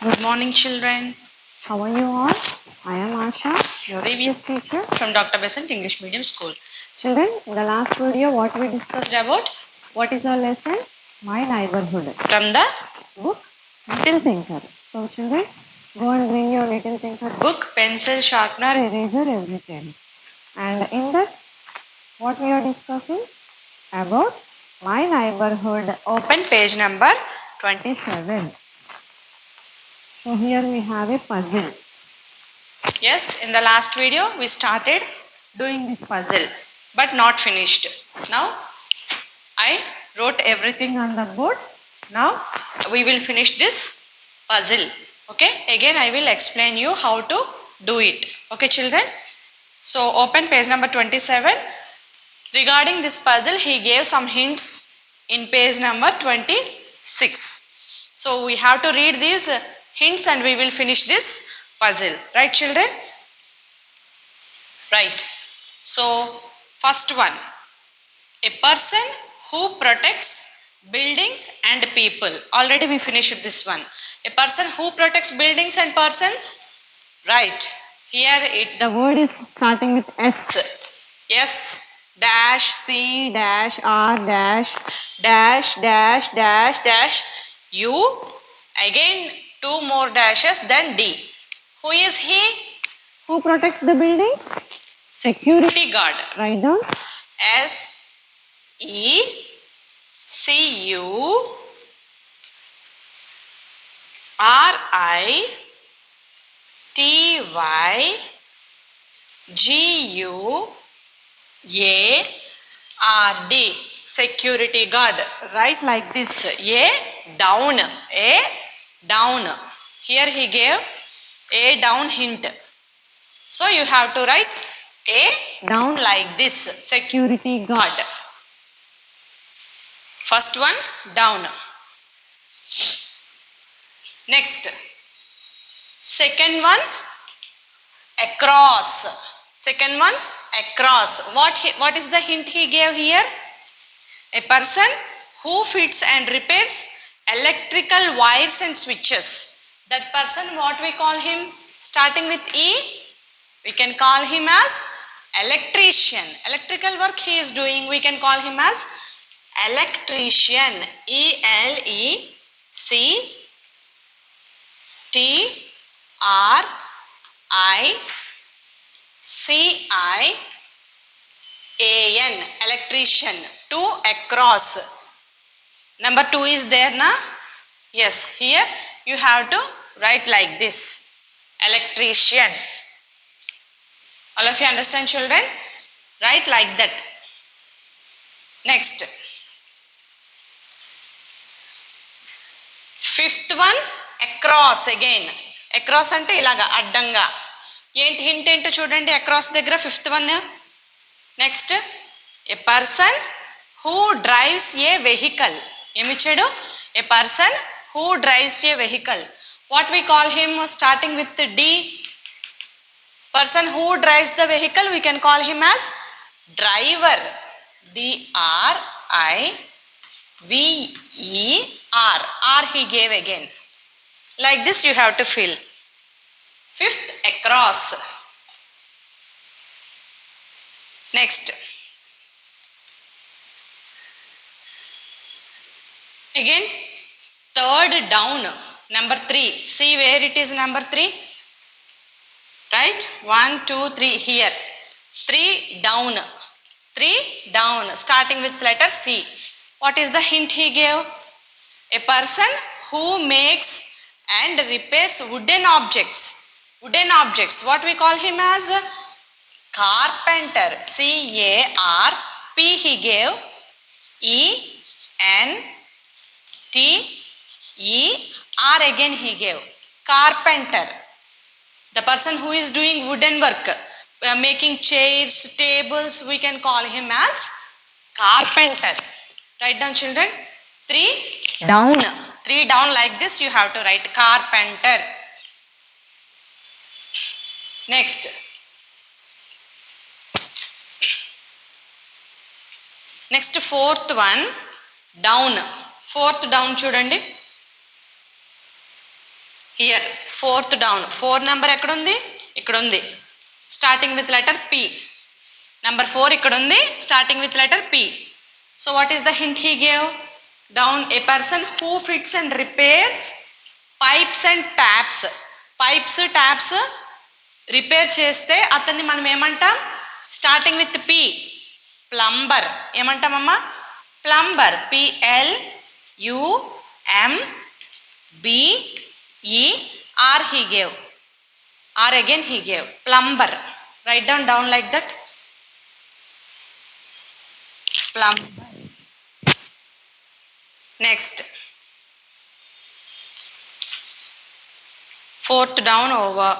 Good morning, children. How are you all? I am Asha, your EVS teacher. From Dr. Besant English Medium School. Children, in the last video, what we discussed about? What is our lesson? My neighborhood. From the Book, Little Thinker. So, children, go and bring your Little Thinker book, pencil, sharpener, eraser, everything. And in that, what we are discussing? About my neighborhood. Open page number 27. So, here we have a puzzle. Yes, in the last video we started doing this puzzle but not finished. Now I wrote everything on the board. Now we will finish this puzzle. Okay, again I will explain you how to do it. Okay, children. So open page number 27. Regarding this puzzle, he gave some hints in page number 26. So we have to read these hints and we will finish this puzzle. Right, children? Right. So first one, a person who protects buildings and people. Already we finished this one. A person who protects buildings and persons. Right. Here The word is starting with S. S dash C dash R dash dash dash dash dash U. Again two more dashes, then D. Who is he? Who protects the buildings? Security guard. Write down. S E C U R I T Y G U A R D. Security guard. Write like this. A down. A down. Here he gave a down hint. So you have to write a down like this. Security guard. First one down. Next. Second one across. Second one across. What is the hint he gave here? A person who fits and repairs electrical wires and switches. That person, what we call him? Starting with E, we can call him as electrician. Electrical work he is doing, we can call him as electrician. Electrician. Electrician. To across. Number 2 is there na? Yes, here you have to write like this. Electrician. All of you understand, children? Write like that. Next. Fifth one across again. Across ante ilaga addanga. ఏంటి hint ఏంటో చూడండి across దగ్గర fifth one. Next a person who drives a vehicle. ఏమిచ్చాడు? A person who drives a vehicle. What we call him starting with D. Person who drives the vehicle, we can call him as driver. D-R-I-V-E-R. R he gave again. Like this you have to fill. Fifth, across. Next. Again, third down. Number 3. See where it is number 3? Right? 1, 2, 3 here. 3 down. 3 down. Starting with letter C. What is the hint he gave? A person who makes and repairs wooden objects. Wooden objects. What we call him as? Carpenter. C-A-R-P he gave. E-N-T-E-R again he gave. Carpenter. The person who is doing wooden work, making chairs, tables, we can call him as carpenter. Write down, children. 3 down. 3 down like this you have to write carpenter. Next. Next, fourth one down. 4th down. 4th down చూడండి. Here fourth down. 4 number ఎక్కడ ఉంది? ఇక్కడ ఉంది, starting with letter P. Number 4 ఇక్కడ ఉంది, starting with letter P. So what is the hint he gave? Down. A person who fits and repairs pipes and taps. Pipes taps repair చేస్తే అతన్ని మనం ఏమంటాం? Starting with P, plumber. ఏమంటామమ్మా? Plumber. PLUMBER he gave. R again he gave. Plumber. Write down like that. Plumber. Next. 4th down over.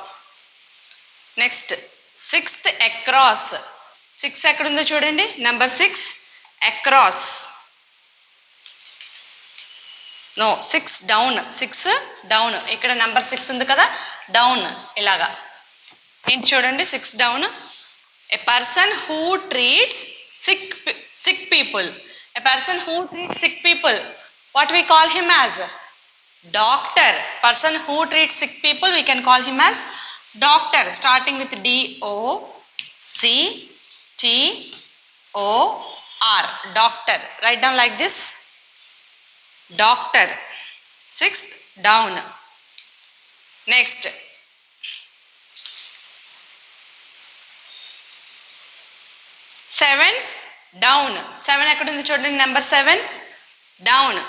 Next. 6th across. 6 ఎక్కడ ఉందో చూడండి. Number 6 across. No 6 down. 6 down. ఇక్కడ number 6 ఉంది కదా, down. ఇలాగా ఏంటి చూడండి, 6 down. A person who treats sick people. A person who treats sick people, what we call him as? Doctor. Person who treats sick people, we can call him as doctor. Starting with DOCTOR. Doctor. Write down like this. Doctor. 6th down. Next. 7 down. 7 ఎక్కడ ఉంది చూడండి, number 7 down.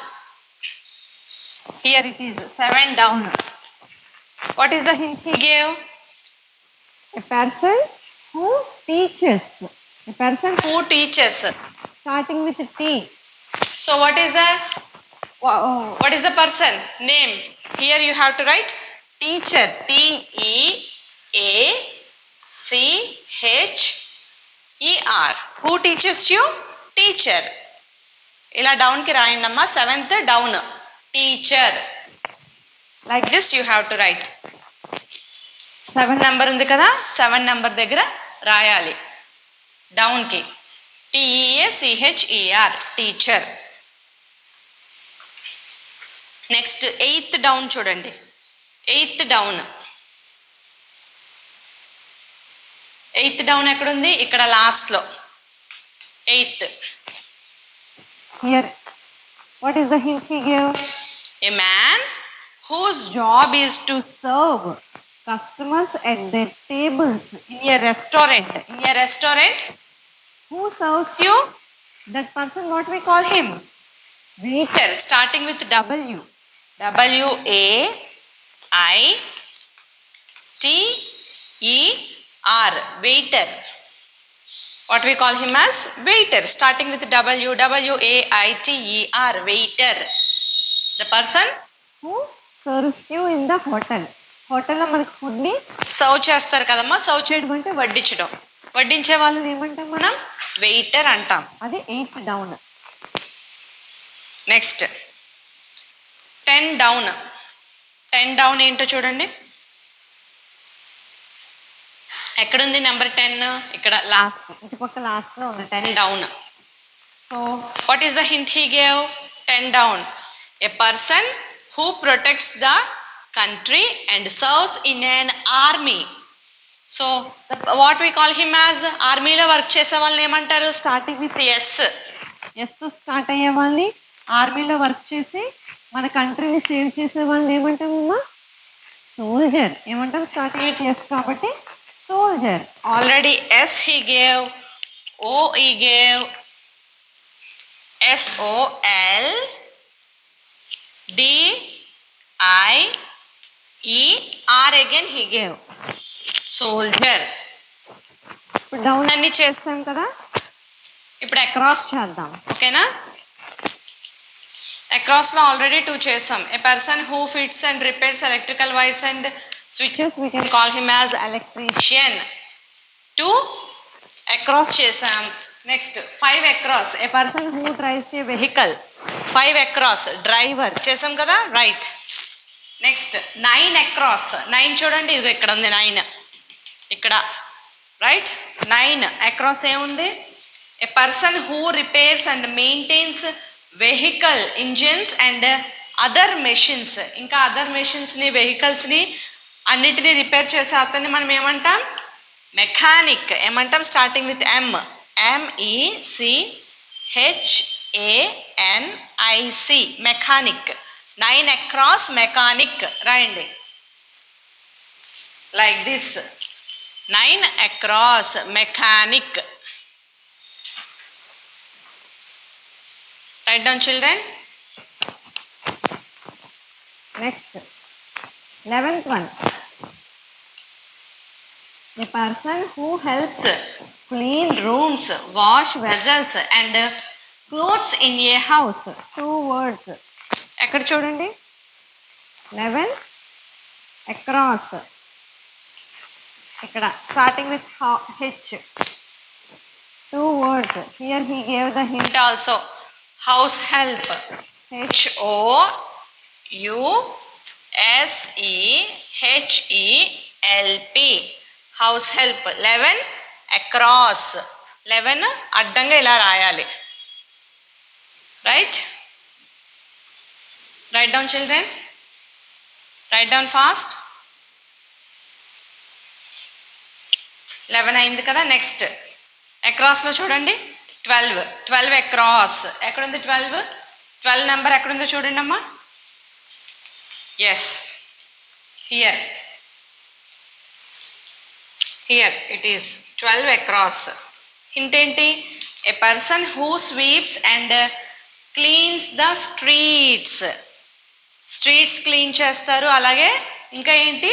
Here it is 7 down. What is the hint he gave? A person who teaches. A person Who teaches. starting with T. So what is the person name? Here you have to write teacher. TEACHER. Who teaches you? Teacher. ఇలా down కి రాయండి అమ్మా. 7th down, teacher. Like this you have to right. 7 number ఉంది కదా, 7 number దగ్గర రాయాలి down కి. TEACHER, teacher. Next 8th down చూడండి. 8th down. 8th డౌన్ ఎక్కడుంది? ఇక్కడ లాస్ట్ లో 8th. Here, what is the hint he gave? A man whose job is to serve Customers at their tables. in a restaurant. In a restaurant, Who serves you that person? What we call him? waiter. Starting with W. WAITER. Waiter. What we call him as? Waiter. Starting with WAITER. Waiter. The person Who serves you in the hotel. హోటల్లో మనకి food ని serve చేస్తారు కదమ్మా. Serve చేయడం అంటే వడ్డించడం. వడ్డించే వాళ్ళని ఏమంటాం మనం? వెయిటర్ అంటాం. అది 8th down. Next 10 down. 10 down ఏంటో చూడండి. ఎక్కడుంది నెంబర్ 10? ఇక్కడ లాస్ట్, ఇటుపక్క లాస్ట్ లో ఉంది 10 down. So what is the hint he gave? 10 down. A person who protects the country and serves in an army. So what we call him as? ఆర్మీలో work చేసే వాళ్ళని ఏమంటారు? Starting with S. ఎస్ తో start అయ్యే వాళ్ళని, ఆర్మీలో work చేసి మన కంట్రీని సేవ్ చేసే వాళ్ళని ఏమంటామమ్మా? సోల్జర్. ఏమంటాం? స్టార్టింగ్ విత్ ఎస్ కాబట్టి soldier. Already S he gave, O he gave, SOLDIER. again he gave, soldier. ఇప్పుడు డౌన్ అన్ని చేస్తాం కదా, ఇప్పుడు అక్రాస్ చేద్దాం. ఓకేనా? అక్రాస్ లో ఆల్రెడీ 2 చేసాం. A person who fits and repairs electrical wires and switches, we can call him as electrician. 2 across చేసాం. Next 5 across. A person who drives a vehicle. 5 across, driver చేసాం కదా, రైట్. Next 9 across. 9 చూడండి, ఇదిగో ఇక్కడ ఉంది 9 ఇక్కడ, right. 9 across ఏముంది? A person who repairs and maintains vehicle engines and other machines, ఇంకా అదర్ మెషిన్స్ని వెహికల్స్ని అన్నిటినీ రిపేర్ చేసే అతన్ని మనం ఏమంటాం? మెకానిక్. ఏమంటాం? Starting with M. MECHANIC, mechanic. 9 across mechanic రాయండి. Like this, 9 across mechanic. Write down, children. Next, 11th one. A person who helps Clean rooms, wash vessels and clothes in a house. 2 words. ఎక్కడ చూడండి? 11 across. ఇక్కడ starting with H. 2 words. Here he gave the hint also. House help. HOUSEHELP. House help. 11 across. 11 అడ్డంగా ఇలా రాయాలి. Right? Write down, children. Write down fast. 11 అయింది కదా. Next across లో చూడండి 12 అక్రాస్. ఎక్కడుంది 12 నెంబర్ ఎక్కడుందో చూడండి అమ్మా. Yes, here it is 12 across. Hint ఏంటి? A person who sweeps and cleans the streets. Streets clean చేస్తారు. అలాగే ఇంకా ఏంటి?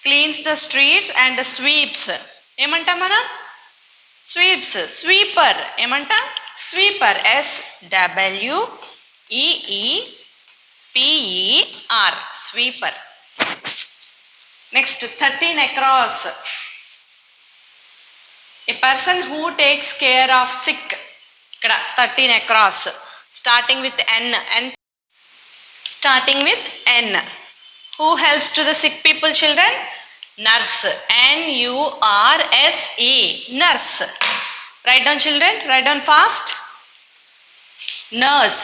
Cleans the streets and sweeps. ఏమంటాం మనం? స్వీప్స్. స్వీపర్ ఏమంటాం? Sweeper. SWEEPER, sweeper. Next 13 across. A person who takes care of sick. ఇక్కడ 13 across. Starting with N. Who helps to the sick people, children? Nurse. NURSE, nurse. Write down, children. Write down fast. Nurse.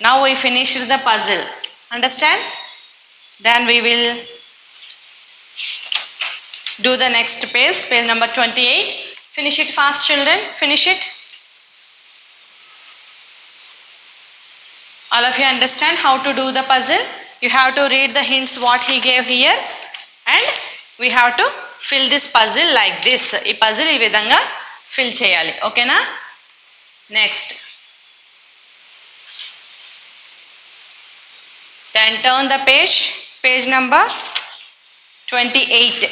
Now we finished the puzzle. Understand? Then we will do the next page number 28. Finish it fast, children. Finish it. All of you understand how to do the puzzle? You have to read the hints what he gave here and we have to fill this puzzle like this. ఈ puzzle ఈ విధంగా fill చేయాలి. ఓకేనా? Next then turn the page number 28.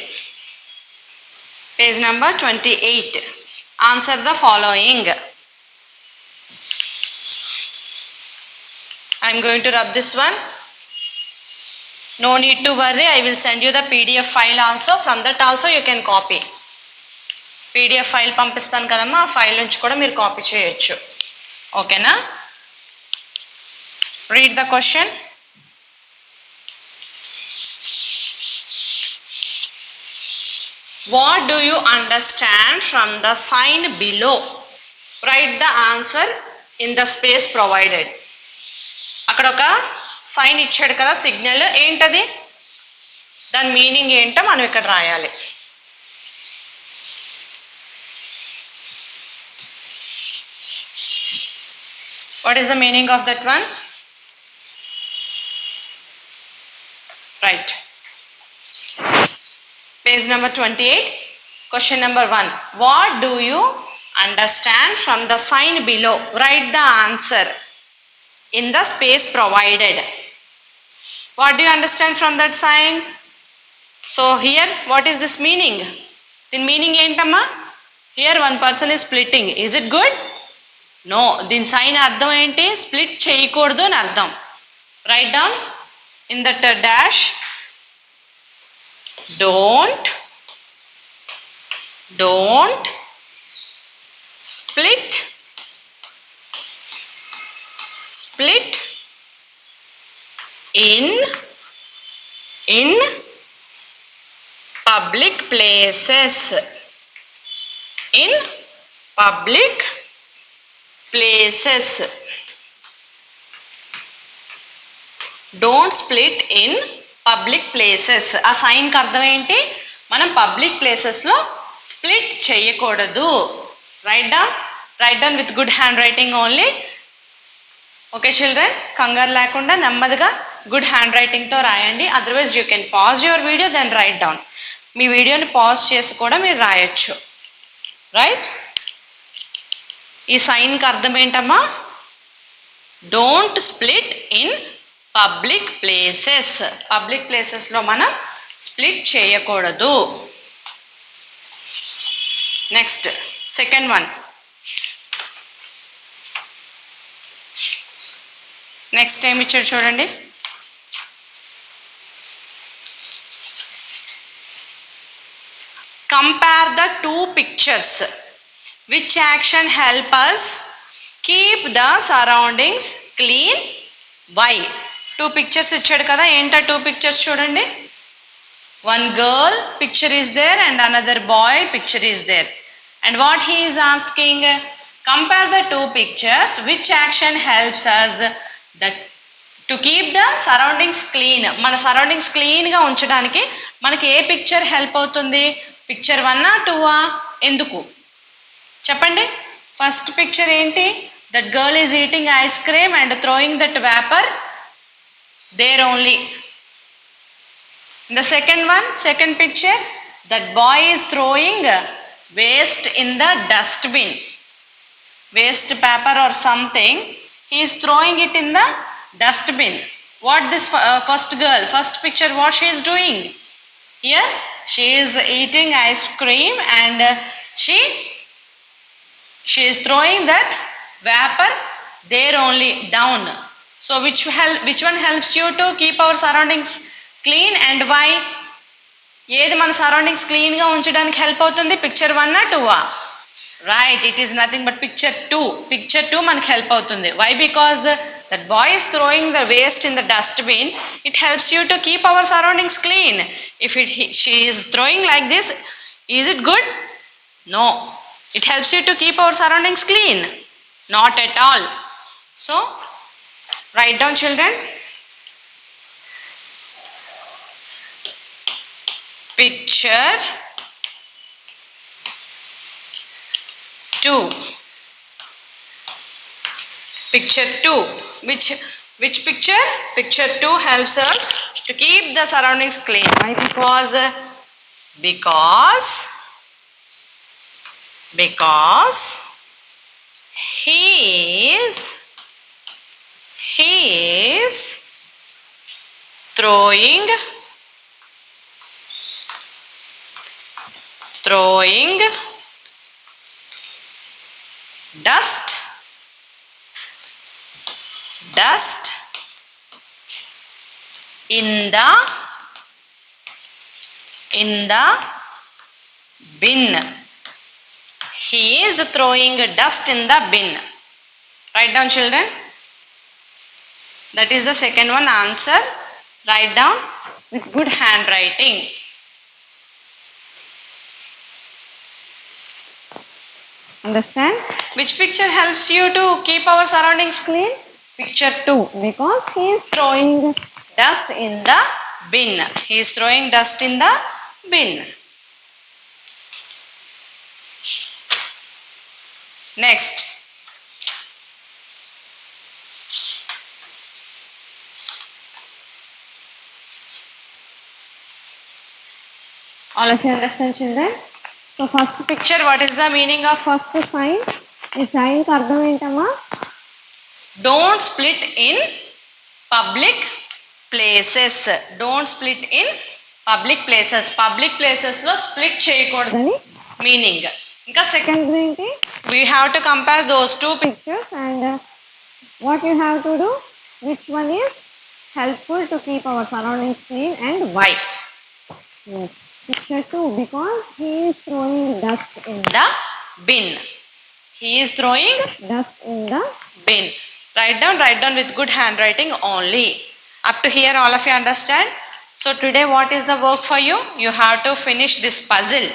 Page number 28. Answer the following. I am going to rub this one. No need to worry. I will send you the PDF file also. From that also you can copy. PDF file పంపిస్తాను కదమ్మా. ఆ file నుంచి కూడా మీరు copy చేయొచ్చు. ఓకేనా? Read the question. What do you understand from the sign below? Write the answer in the space provided. అక్కడ ఒక సైన్ ఇచ్చాడు కదా, సిగ్నల్. ఏంటది? దాని మీనింగ్ ఏంటో మనం ఇక్కడ రాయాలి. What is the meaning of that one? Right. Page number 28. Question number 1. What do you understand from the sign below? Write the answer in the space provided. What do you understand from that sign? So here, what is this meaning? The meaning ఏంటమ్మా? Here one person is splitting. Is it good? No. దీని sign అర్థం ఏంటి? Split చేయకూడదు అని అర్థం. Write down in that dash. Don't split in public places. In public places. Don't split in public places. ఆ సైన్కి అర్థం ఏంటి? మనం పబ్లిక్ ప్లేసెస్లో స్ప్లిట్ చేయకూడదు. Write down with good hand writing only. Okay children, కంగారు లేకుండా నెమ్మదిగా గుడ్ హ్యాండ్ రైటింగ్తో రాయండి. Otherwise you can pause your video then write down. మీ వీడియోని పాజ్ చేసి కూడా మీరు రాయొచ్చు. రైట్, ఈ సైన్కి అర్థం ఏంటమ్మా? Don't split in public places. Public ప్లేసెస్లో మనం స్ప్లిట్ చేయకూడదు. Next second one. నెక్స్ట్ ఏమి ఇచ్చాడు చూడండి. Compare the two pictures. Which action help us keep the surroundings clean? Why? Two pictures ఇచ్చాడు కదా, ఏంటా టూ పిక్చర్స్ చూడండి. One girl picture is there and another boy picture is there. And what he is asking, compare the two pictures, which action helps us to keep the surroundings clean. మన surroundings క్లీన్గా ఉంచడానికి మనకి ఏ picture help అవుతుంది? Picture 1 ఆ 2 ఆ? ఎందుకు చెప్పండి. ఫస్ట్ పిక్చర్ ఏంటి? That girl is eating ice cream and throwing that paper there only. The second one, second picture, that boy is throwing waste in the dustbin. Waste paper or something, he is throwing it in the dustbin. What this first girl, first picture, what she is doing? Here she is eating ice cream and she is throwing that vapor there only down. So which one helps you to keep our surroundings clean and why? ఏది మన surroundings క్లీన్గా ఉంచడానికి help అవుతుంది? Picture 1 ఆ 2 ఆ? Right, it is nothing but picture 2. Picture 2 మనకు help అవుతుంది. Why? Because that boy is throwing the waste in the dustbin. It helps you to keep our surroundings clean. If she is throwing like this, is it good? No. It helps you to keep our surroundings clean? Not at all. So, write down children. Picture 2. Picture 2. Which picture? Picture 2 helps us to keep the surroundings clean. Why? Because he is throwing dust in the bin. He is throwing dust in the bin. Write down children. That is the second one answer. Write down with good handwriting. Understand? Which picture helps you to keep our surroundings clean? Picture 2. Because he is throwing Dust in the bin. He is throwing dust in the bin. Next. all of you understand children? So first Picture, what is the meaning of first sign? ఈ sign కి అర్థం ఏంటమ్మా? don't split in public places. Don't split in public places. Public places లో split చేయకూడదని meaning. ఇంకా second ఏంటి? we have to compare those two pictures and what you have to do, which one is helpful to keep our surroundings clean and white. Yes. Picture 2, because he is throwing dust in the bin. He is throwing dust in the bin. Write down with good handwriting only. Up to here all of you understand? So today what is the work for you? You have to finish this puzzle.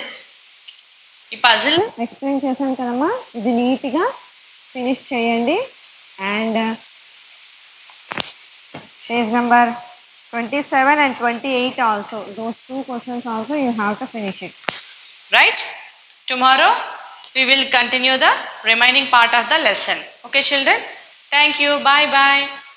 ఈ puzzle explain చేశాను కదమ్మా, ఇది నీట్గా finish చేయండి and Page number 27 and 28 also. Those two questions also you have to finish it. Right? Tomorrow we will continue the remaining part of the lesson. Okay, children? Thank you. Bye bye.